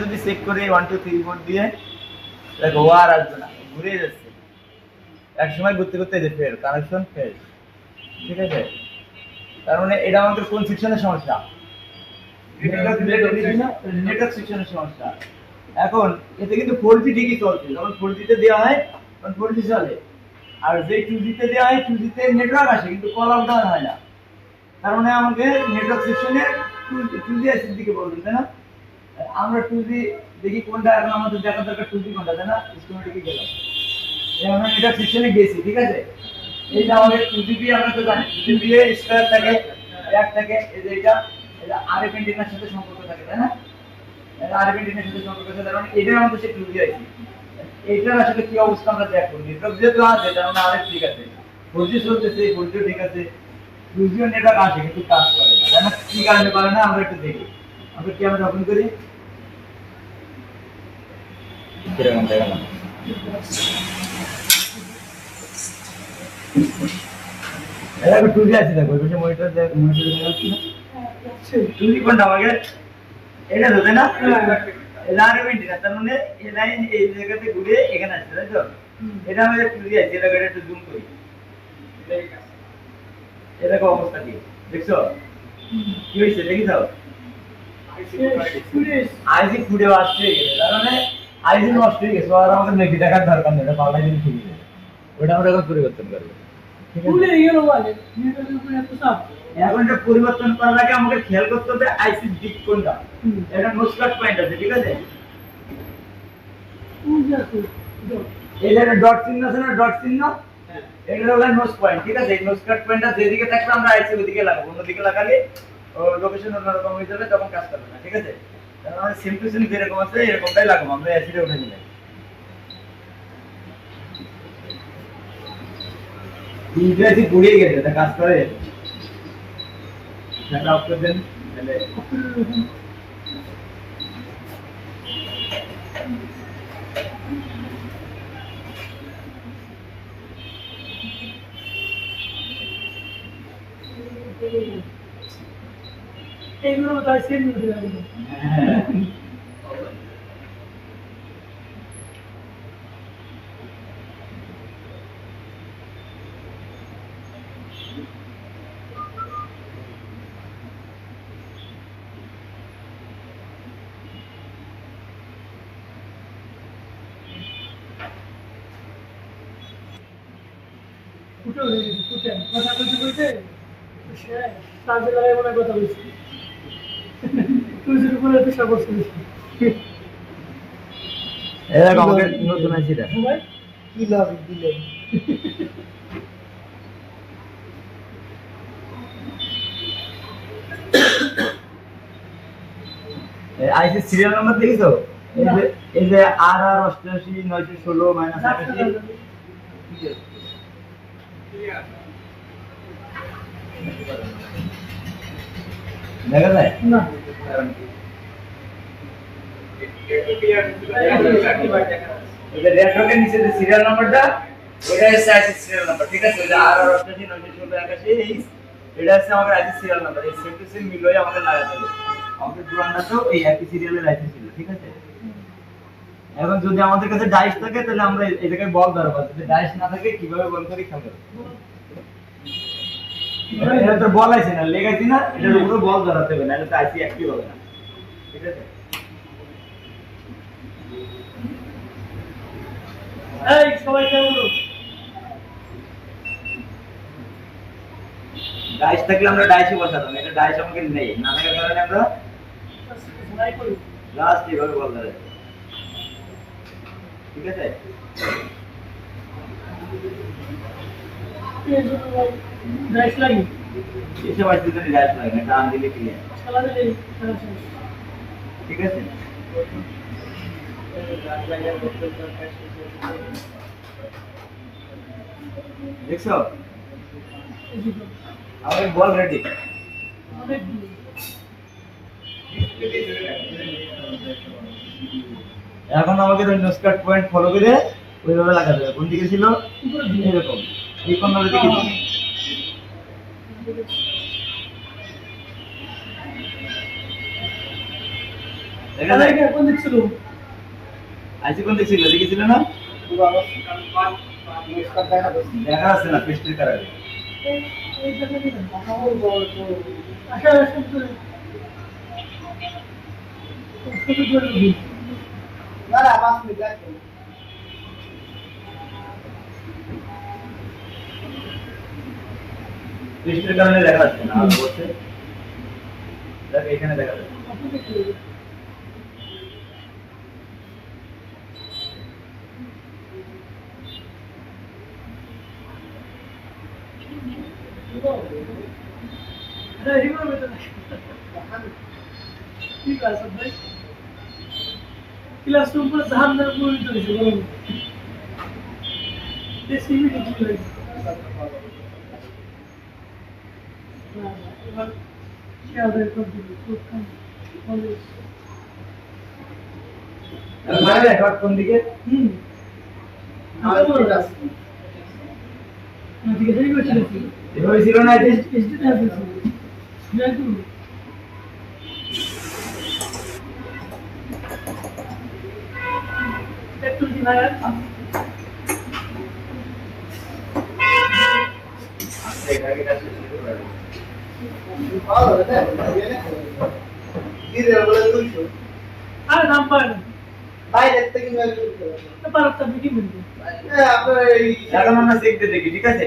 যদি চেক করি 1 2 3 4 দিয়ে দেখো ও আর আসবে না, ঘুরে যাচ্ছে। এক সময় ঘুরতে ঘুরতে যে ফেল, কানেকশন ফেল। ঠিক আছে, তার মানে এটা আমাদের কোন সেকশনের সমস্যা? নেটওয়ার্ক সেকশনের সমস্যা। এখন এতে কিন্তু 4G ঠিকই চলছে, যখন 4G তে দেওয়া হয় তখন 4G চলে, আর যে 2G তে দেওয়া হয় 2G তে নেটওয়ার্ক আসে কিন্তু কল আপ ডাউন হয় না। তার মানে আমাকে নেটওয়ার্ক সেকশনে 2G এর দিকে বলবেন, তাই না? আমরা 2G দেখি কোনটা, এখন আমাদের দেখা দরকার 2G কোনটা, তাই না? স্কিমেটিকে গেলাম, আমরা নেটওয়ার্ক সেকশনে গেছি। ঠিক আছে, এই যে আমাদের 2GB আমরা তো জানি 2GB স্কয়ার থাকে, এক থাকে, এই যে এটা আরএফ এন্টিনার সাথে সম্পর্ক থাকে, তাই না? এটা আরএফ এন্টিনার সাথে সম্পর্ক থাকে, তার মানে এটার মধ্যে সে 2G আছে। এইটার আসলে কি অবস্থা আমরা দেখো, নেটওয়ার্ক যেহেতু আছে তার মানে আরএফ ঠিক আছে, 4G চলতেছে, 4G ঠিক আছে, 2G নেটওয়ার্ক আছে কিন্তু কাজ করে না, তাই না? কি কারণে করে না আমরা একটু দেখি। আমরা কি আমরা ওপেন করি, কিরকম দেখা না এটা 2G আছে, দেখো এই মনিটর দেখা যাচ্ছে না? 2G কোনটা আমাকে এটা ধরে না, এলাইনমেন্ট না, তার মানে এই লাইন এই জায়গাতে ঘুরে এখানে আসছে, তাই তো? এটা আমাদের 2G আছে, এটা একটু জুম করি, এরকম অবস্থা কি দেখছো? কি হয়েছে দেখি দাও, আইসি ফুটে আসছে, তার মানে আইসি নষ্ট হয়ে গেছে, আর আমাদের মেকি দেখার দরকার নেই, এটা পাল্টাই দিলে ঠিক আছে, ওটা আমরা এখন পরিবর্তন করবো। এখন এটা পরিবর্তন করার আগে আমাকে খেয়াল করতে হবে আইসি দিক কোনটা, এটা নোজ কাট পয়েন্ট আছে, ঠিক আছে? এই যে ডট চিহ্ন আছে না, ডট চিহ্ন, এটা হলো নোজ পয়েন্ট, ঠিক আছে? এই নোজ কাট পয়েন্টটা যেদিকে থাকবে আমরা আইসি ওদিকে লাগাবো, অন্যদিকে লাগালে লোকেশন অন্যরকম হয়ে যাবে, তখন কাজ করবে না। ঠিক আছে, তার মানে সেম টু সেম যেরকম আছে এরকমটাই লাগাবো আমরা, অ্যাসিডে উঠে নিলে ইংরেজি পুড়িয়ে গেছে, এটা কাজ করে, সেটা অফ করে দেন তাহলে। এইগুলো তাই সেম হয়ে যাবে। ফুটো হয়ে গেছে, ফুটে কথা বলতে বলতে কাজে লাগাই মনে কথা বলছি, তুই উপরে তো সাপোর্ট করিস। এরকম আমাকে নতুন আছে এটা কি লাভ দিলেন? আইসি সিরিয়াল নাম্বার দেখিছো? এই যে আর আর 88 916 মাইনাস 88 দেখা যায় না, এই যে রেট্রোকের নিচে যে সিরিয়াল নাম্বারটা, ওটা হচ্ছে আইসি সিরিয়াল নাম্বার, ঠিক আছে? ওই যে আর আর 88 916 81 এটা হচ্ছে আমাদের আইসি সিরিয়াল নাম্বার, এই সেম টু সেম মিল হয়ে আমাদের লাগাতে হবে। আমাদের পুরানটা তো এই একই সিরিয়ালের আইসি ছিল, ঠিক আছে? এখন যদি আমাদের কাছে ডাইস থাকে তাহলে আমরা এই জায়গায় বল ধরবো, যদি ডাইস না থাকে কিভাবে বল করি খেলবো? এটা তো বল আছে না, লেগ আছে না, এটার উপরে বল ধরাতে হবে, নাহলে তো আইসি অ্যাক্টিভ হবে না, ঠিক আছে? এই সবাই কেমন? ডাইস থাকলে আমরা ডাইসে বসাতাম, এটা ডাইস আমাকে নেই, না থাকার কারণে আমরা নাই করি, লাস্ট এইভাবে বল ধরে, ঠিক আছে? এই জন্য ভাই ডাইস লাগি, এসব আইসি যদি ডাইস লাগে না, টান দিলে ক্লিয়ার, খেলা দিলে খেলা শেষ। ঠিক আছে? দেখছো আমাদের বল রেডি। অনেক এখন আমাদের ওই নোস্কাট পয়েন্ট ফলো করে ওইভাবে লাগাতে হবে। কোন দিকে ছিল? এরকম, এই কোণের দিকে ছিল। দেখা যায় তাহলে কোন দিক ছিল? আইসি কোন দেখছিল দেখেছিল না দেখা যাচ্ছে না পেস্টের কারণে এই জায়গা দিয়ে কথা বলবো তো আশা আশা করে শুধু করে দিই। পেস্টের কারণে দেখা যাচ্ছে না আর বলছে দেখ এখানে দেখা যাচ্ছে আপনি কি আরে হিমা বেটা ঠিক আছে ভাই ক্লাসরুম পুরো ঝামঝাম করে দিয়েছে বলো এই সিভি ঠিক লাগে এবার কি হবে মানে রেকর্ড কোন দিকে হুম ঠিক আছে ঠিক আছে ঠিক আছে এভাবে ছিল না যে এসডি আছে দেখো একটু কি না এটাকে কাছে শুরু করে আরে নাম পায় না পারতাম কি বলবো এখন আমরা দেখতে দেখি ঠিক আছে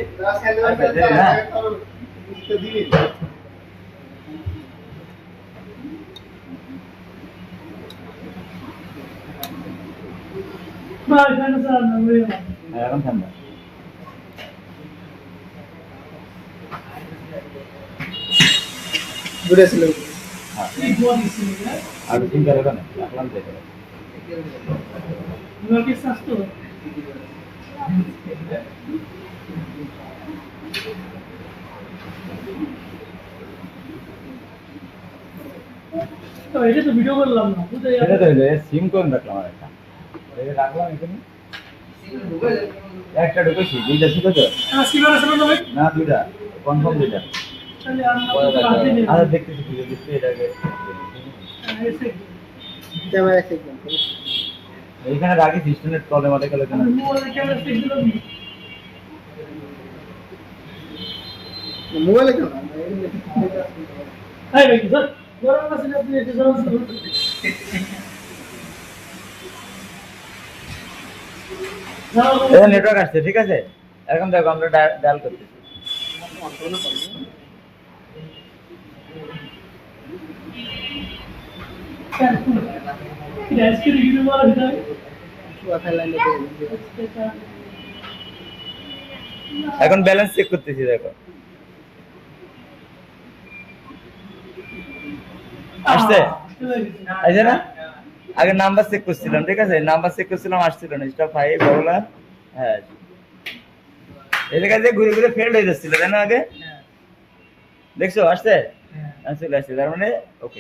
ভাই জানো স্যার না ওই এখন ঠান্ডা এই বডি ছিল না আর চিন্তা করো না রাখলাম তো এটা। লোকে স্বাস্থ্য তো এটা তো ভিডিও করলাম না বুঝে সেটা তো হইলো সিম কোন রাখলাম আর একটা এটা রাখলাম এখানে একটা ঢুকেছি দুইটা ছিল তো সিবার আসলে না ভাই না দুইটা কনফার্ম দুইটা তাহলে পরে আমরা রাখলাম। রাতে নেব আরে দেখতেছি ভিডিও দেখতে এটাকে এসে এইখানে রাখি সিস্টেমের তলে মাঠে গেলে কেন আমি মোবাইলে ক্যামেরা চেক দিলাম হাই ভাই স্যার গরম আছে না আপনি এসে জানান এটা নেটওয়ার্ক আসছে ঠিক আছে এখন দেখো আমরা ডায়াল করতেছি আজকে রিভিউ বলা যায় এখন ব্যালেন্স চেক করতেছি দেখো আসছে আসছে না আগে নাম্বার চেক করছিলাম ঠিক আছে নাম্বার চেক করছিলাম আসছিল না স্টপ 5 বলা হ্যাঁ এই জায়গায় যে ঘুরে ঘুরে ফেল হয়ে যাচ্ছিল তাই না আগে দেখছো আসছে চলে আসছে তার মানে ওকে